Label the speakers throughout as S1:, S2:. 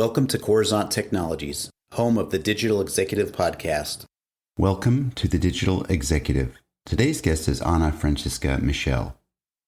S1: Welcome to Coruzant Technologies, home of the Digital Executive Podcast.
S2: Welcome to the Digital Executive. Today's guest is Franziska Michel.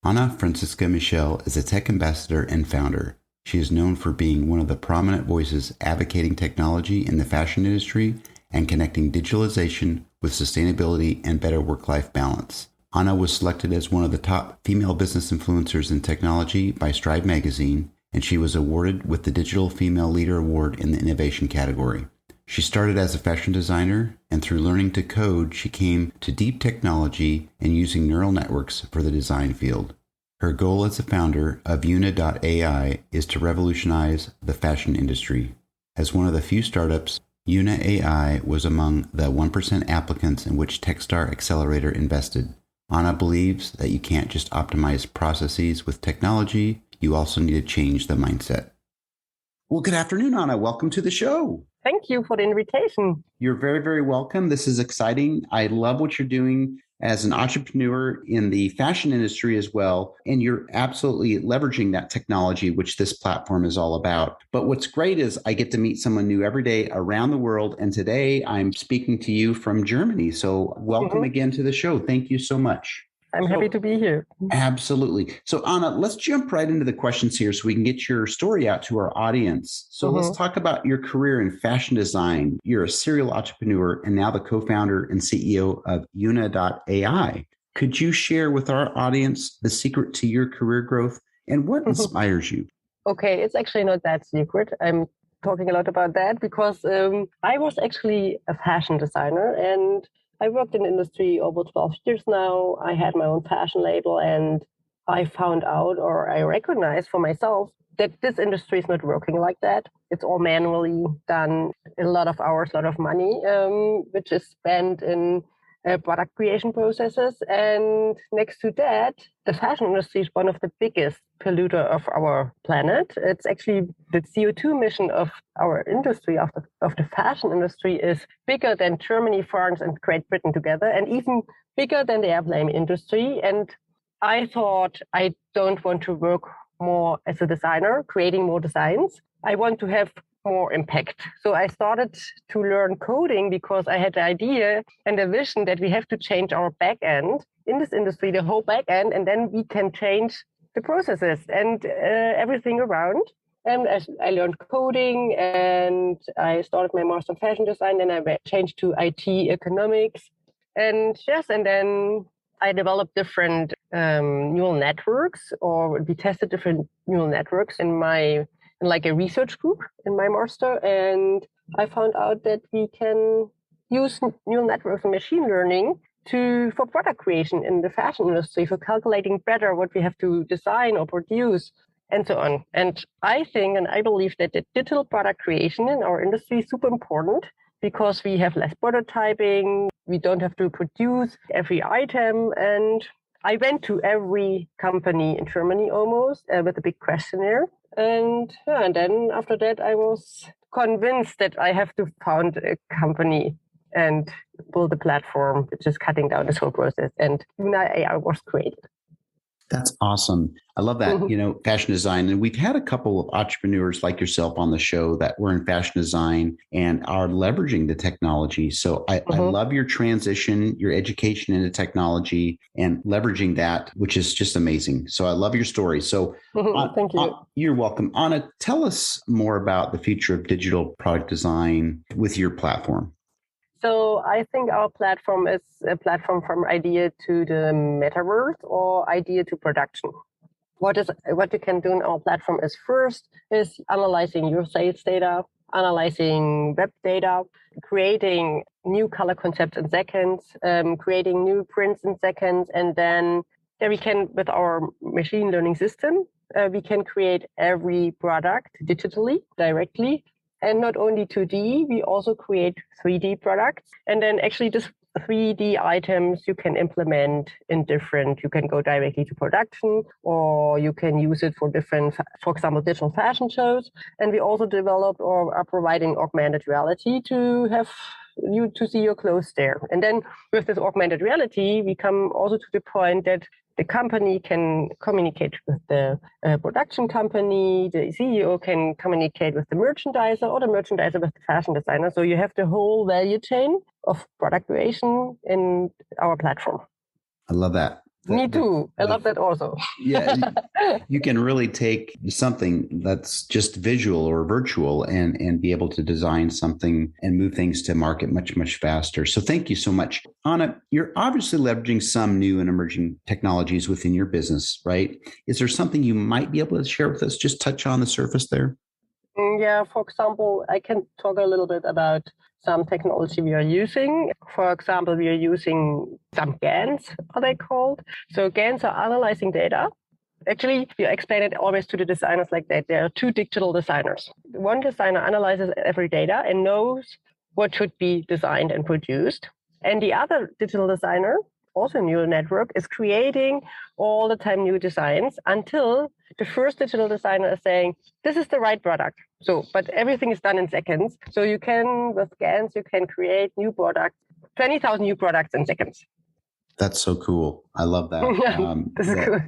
S2: Franziska Michel is a tech ambassador and founder. She is known for being one of the prominent voices advocating technology in the fashion industry and connecting digitalization with sustainability and better work-life balance. Anna was selected as one of the top female business influencers in technology by Stride magazine, and she was awarded with the Digital Female Leader Award in the innovation category. She started as a fashion designer, and through learning to code, she came to deep technology and using neural networks for the design field. Her goal as the founder of Yoona.ai is to revolutionize the fashion industry. As one of the few startups, Yoona.ai was among the 1% applicants in which Techstar Accelerator invested. Anna believes that you can't just optimize processes with technology, you also need to change the mindset. Well, good afternoon, Anna. Welcome to the show.
S3: Thank you for the invitation.
S2: You're very, very welcome. This is exciting. I love what you're doing as an entrepreneur in the fashion industry as well. And you're absolutely leveraging that technology, which this platform is all about. But what's great is I get to meet someone new every day around the world. And today I'm speaking to you from Germany. So welcome again to the show. Thank you so much.
S3: I'm happy to be here.
S2: Absolutely. So Anna, let's jump right into the questions here so we can get your story out to our audience. So let's talk about your career in fashion design. You're a serial entrepreneur and now the co-founder and CEO of Yoona.ai. Could you share with our audience the secret to your career growth and what inspires you?
S3: Okay, it's actually not that secret. I'm talking a lot about that because I was actually a fashion designer and I worked in the industry over 12 years now. I had my own fashion label and I found out, or I recognized for myself, that this industry is not working like that. It's all manually done, a lot of hours, a lot of money, which is spent in product creation processes. And next to that, the fashion industry is one of the biggest polluter of our planet. It's actually the CO2 emission of our industry, of the fashion industry, is bigger than Germany, France, and Great Britain together, and even bigger than the airplane industry. And I thought, I don't want to work more as a designer, creating more designs. I want to have more impact. So I started to learn coding because I had the idea and the vision that we have to change our back end in this industry, the whole back end, and then we can change the processes and everything around. And as I learned coding and I started my master in fashion design, then I changed to IT economics. And then I developed different neural networks, or we tested different neural networks in like a research group in my master. And I found out that we can use neural networks and machine learning for product creation in the fashion industry, for calculating better what we have to design or produce, and so on. And I think and I believe that the digital product creation in our industry is super important because we have less prototyping, we don't have to produce every item. And I went to every company in Germany almost with a big questionnaire. And then after that, I was convinced that I have to found a company and build a platform which is cutting down this whole process. And Yoona.ai was created.
S2: That's awesome. I love that, fashion design. And we've had a couple of entrepreneurs like yourself on the show that were in fashion design and are leveraging the technology. So I love your transition, your education into technology and leveraging that, which is just amazing. So I love your story. So
S3: thank you.
S2: You're welcome. Anna, tell us more about the future of digital product design with your platform.
S3: So I think our platform is a platform from idea to the metaverse or idea to production. What you can do in our platform is first is analyzing your sales data, analyzing web data, creating new color concepts in seconds, creating new prints in seconds, and then we can, with our machine learning system, we can create every product digitally, directly. And not only 2D, we also create 3D products. And then actually this 3D items you can implement you can go directly to production, or you can use it for different, for example, digital fashion shows. And we also developed or are providing augmented reality to have you to see your clothes there. And then with this augmented reality, we come also to the point that the company can communicate with the production company, the CEO can communicate with the merchandiser, or the merchandiser with the fashion designer. So you have the whole value chain of product creation in our platform.
S2: I love that.
S3: Me too. I love that also.
S2: Yeah, you can really take something that's just visual or virtual and be able to design something and move things to market much, much faster. So thank you so much. Anna, you're obviously leveraging some new and emerging technologies within your business, right? Is there something you might be able to share with us? Just touch on the surface there.
S3: Yeah, for example, I can talk a little bit about some technology we are using. For example, we are using some GANs, are they called? So GANs are analyzing data. Actually, you explain it always to the designers like that. There are two digital designers. One designer analyzes every data and knows what should be designed and produced. And the other digital designer, also a neural network, is creating all the time new designs until the first digital designer is saying, this is the right product. So, but everything is done in seconds. So you can, with GANs, you can create new products, 20,000 new products in seconds.
S2: That's so cool. I love that.
S3: This is cool.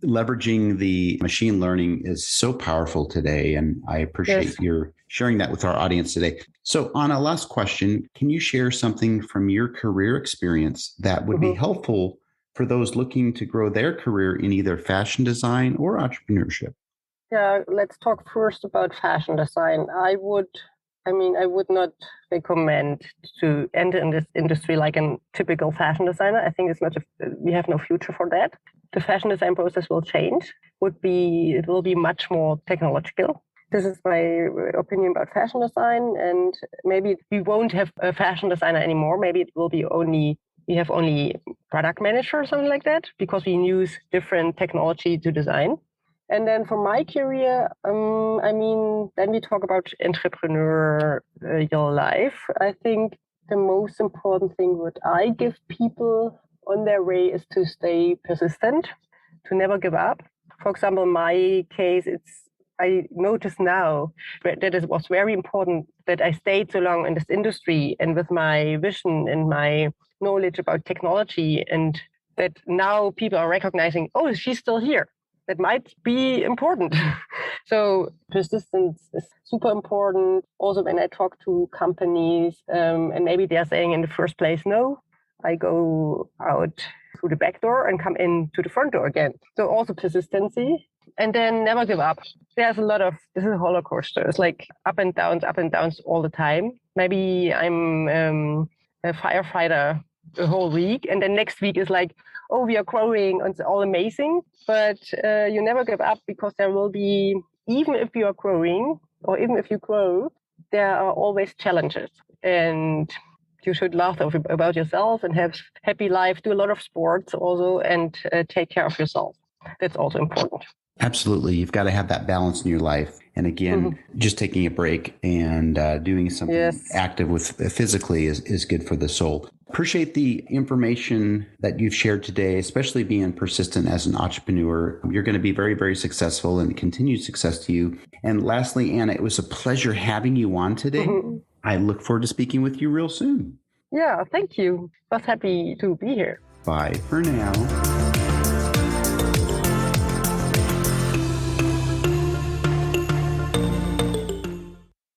S2: Leveraging the machine learning is so powerful today. And I appreciate your sharing that with our audience today. So Anna, last question. Can you share something from your career experience that would be helpful for those looking to grow their career in either fashion design or entrepreneurship?
S3: Yeah, let's talk first about fashion design. I would not recommend to enter in this industry like a typical fashion designer. I think we have no future for that. The fashion design process will change. It will be much more technological. This is my opinion about fashion design. And maybe we won't have a fashion designer anymore. Maybe it will be we have only product manager or something like that, because we use different technology to design. And then for my career, then we talk about entrepreneurial life. I think the most important thing what I give people on their way is to stay persistent, to never give up. For example, in my case, I notice now that it was very important that I stayed so long in this industry and with my vision and my knowledge about technology, and that now people are recognizing, oh, she's still here. That might be important. So persistence is super important. Also, when I talk to companies, and maybe they're saying in the first place, no, I go out through the back door and come in to the front door again. So also persistency, and then never give up. This is a roller coaster. It's like up and downs all the time. Maybe I'm a firefighter the whole week, and then next week is like, oh, we are growing, and it's all amazing. But you never give up, because there will be, even if you are growing, or even if you grow, there are always challenges. And you should laugh about yourself and have happy life, do a lot of sports also, and take care of yourself. That's also important.
S2: Absolutely. You've got to have that balance in your life. And again, just taking a break and doing something active with physically is good for the soul. Appreciate the information that you've shared today, especially being persistent as an entrepreneur. You're going to be very, very successful, and continued success to you. And lastly, Anna, it was a pleasure having you on today. I look forward to speaking with you real soon.
S3: Yeah, thank you. I was happy to be here.
S2: Bye for now.